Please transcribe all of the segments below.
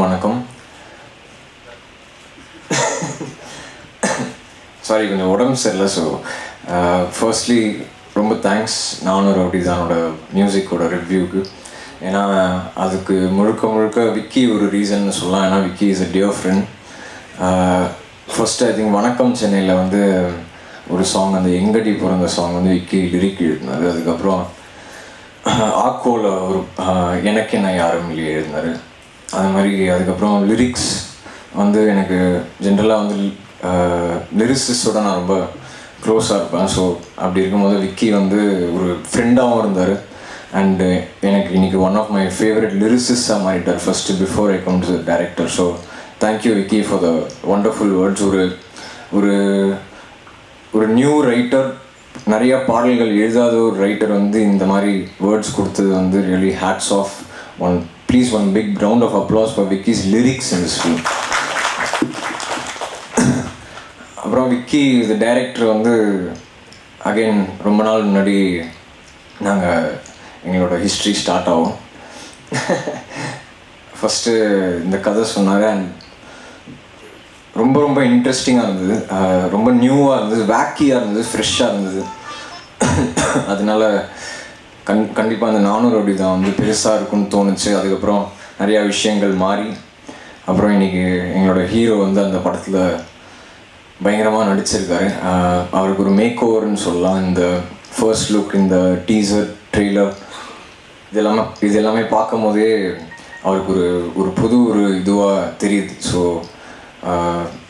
வணக்கம். சாரி, கொஞ்சம் உடம்பு சரியில்லை. ஸோ ஃபர்ஸ்ட்லி ரொம்ப தேங்க்ஸ் நானும் ரவுடிதானோட மியூசிக்கோட ரிவ்யூக்கு. ஏன்னா அதுக்கு முழுக்க முழுக்க விக்கி ஒரு ரீசன்னு சொல்லலாம். ஏன்னா Vicky is a dear friend. First I think வணக்கம் சென்னையில் வந்து ஒரு சாங், அந்த எங்கடி பிறந்த சாங் வந்து விக்கி லிரிக் எழுதினார். அதுக்கப்புறம் ஆக்கோவில் ஒரு எனக்கு என்ன யாரும் இல்லையே எழுதினார். அது மாதிரி அதுக்கப்புறம் லிரிக்ஸ் வந்து எனக்கு ஜென்ரலாக வந்து லிரிக்ஸோட நான் ரொம்ப க்ளோஸாக இருப்பேன். ஸோ அப்படி இருக்கும்போது விக்கி வந்து ஒரு ஃப்ரெண்டாகவும் இருந்தார். அண்டு எனக்கு இன்றைக்கி ஒன் ஆஃப் மை ஃபேவரட் லிரிசிஸ்டாக மாறிட்டார் first before I come to the director. So thank you Vicky for the wonderful words. ஒரு ஒரு நியூ ரைட்டர், நிறைய பாடல்கள் எழுதாத ஒரு ரைட்டர் வந்து இந்த மாதிரி வேர்ட்ஸ் கொடுத்தது வந்து really hats off. Please one big round of applause for Vicky's lyrics in this film. அப்புறம் விக்கி இந்த டைரக்டர் வந்து அகெயின் ரொம்ப நாள் முன்னாடி நாங்கள் எங்களோட ஹிஸ்ட்ரி ஸ்டார்ட் ஆகும். ஃபஸ்ட்டு இந்த கதை சொன்னார். அண்ட் ரொம்ப ரொம்ப இன்ட்ரெஸ்டிங்காக இருந்தது, ரொம்ப நியூவாக இருந்தது, வேக்கியாக இருந்தது, ஃப்ரெஷ்ஷாக இருந்தது. அதனால கண்டிப்பாக அந்த 400 அடி தான் வந்து பெருசாக இருக்குன்னு தோணுச்சு. அதுக்கப்புறம் நிறையா விஷயங்கள் மாறி அப்புறம் இன்றைக்கி எங்களோட ஹீரோ வந்து அந்த படத்தில் பயங்கரமாக நடிச்சிருக்காரு. அவருக்கு ஒரு மேக் ஓவர்னு சொல்லலாம். இந்த ஃபர்ஸ்ட் லுக், இந்த டீசர், ட்ரெய்லர் இது எல்லாமே பார்க்கும் போதே அவருக்கு ஒரு புது இதுவாக தெரியுது. So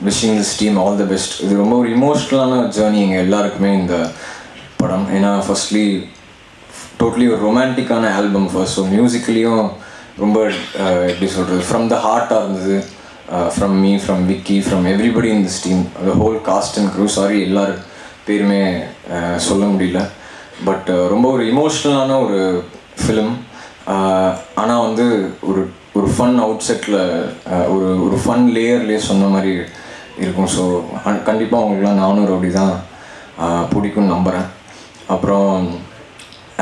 wishing this team all the best. இது ரொம்ப ஒரு இமோஷ்னலான ஜேர்னி எங்கள் எல்லாருக்குமே இந்த படம். ஏன்னா ஃபர்ஸ்ட்லி டோட்டலி ஒரு ரொமான்டிக்கான ஆல்பம் ஃபர்ஸ்ட். ஸோ மியூசிக்கலியும் ரொம்ப எப்படி சொல்கிறது, ஃப்ரம் த ஹார்ட்டாக இருந்தது. From me, from Vicky, from everybody in this team, the whole cast and crew. Sorry எல்லார் பேருமே சொல்ல முடியல. பட் ரொம்ப ஒரு இமோஷ்னலான ஒரு ஃபிலிம். ஆனால் வந்து ஒரு ஃபன் அவுட் செட்டில் ஒரு ஃபன் லேயர்லேயே சொன்ன மாதிரி இருக்கும். ஸோ கண்டிப்பாக அவங்களுக்குலாம் 400 அப்படி தான் பிடிக்கும்னு நம்புகிறேன். அப்புறம்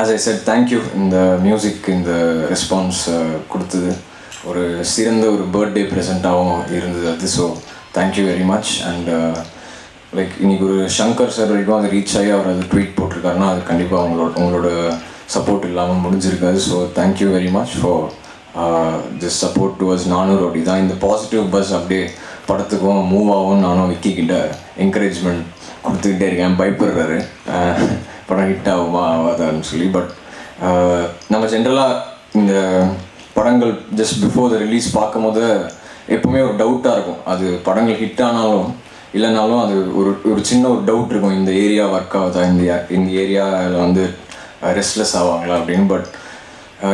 ஆஸ் ஐ செட், தேங்க்யூ இந்த மியூசிக், இந்த ரெஸ்பான்ஸ் கொடுத்தது ஒரு சிறந்த ஒரு பர்த்டே ப்ரெசண்ட்டாகவும் இருந்தது அது. So thank you very much. And like இன்றைக்கி ஒரு சங்கர் சார் வரைக்கும் அது ரீச் ஆகி அவர் அது ட்வீட் போட்டிருக்காருன்னா அது கண்டிப்பாக உங்களோட சப்போர்ட் இல்லாமல் முடிஞ்சிருக்காது. So thank you very much for this support towards 400 அப்படி தான். இந்த பாசிட்டிவ் பஸ் அப்படியே படத்துக்கும் மூவ் ஆகும். நானும் விக்கி கிட்ட என்கரேஜ்மெண்ட் கொடுத்துக்கிட்டே இருக்கேன். பயப்படுறாரு படம் ஹிட் ஆகுமா ஆகாதான்னு சொல்லி. பட் நம்ம ஜென்ரலாக இந்த படங்கள் ஜஸ்ட் பிஃபோர் த ரிலீஸ் பார்க்கும் போது எப்போவுமே ஒரு டவுட்டாக இருக்கும். அது படங்கள் ஹிட் ஆனாலும் இல்லைனாலும் அது ஒரு சின்ன ஒரு டவுட் இருக்கும், இந்த ஏரியா ஒர்க் ஆகுதா, இந்த ஏரியாவில் வந்து ரெஸ்ட்லெஸ் ஆவாங்களா அப்படின்னு. But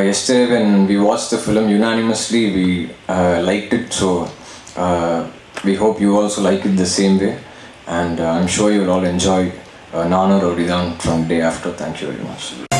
yesterday when we watched the film unanimously we liked it. So we hope you also like it the same way, and I'm sure you'll all enjoy 400 Odidan from day after. Thank you very much.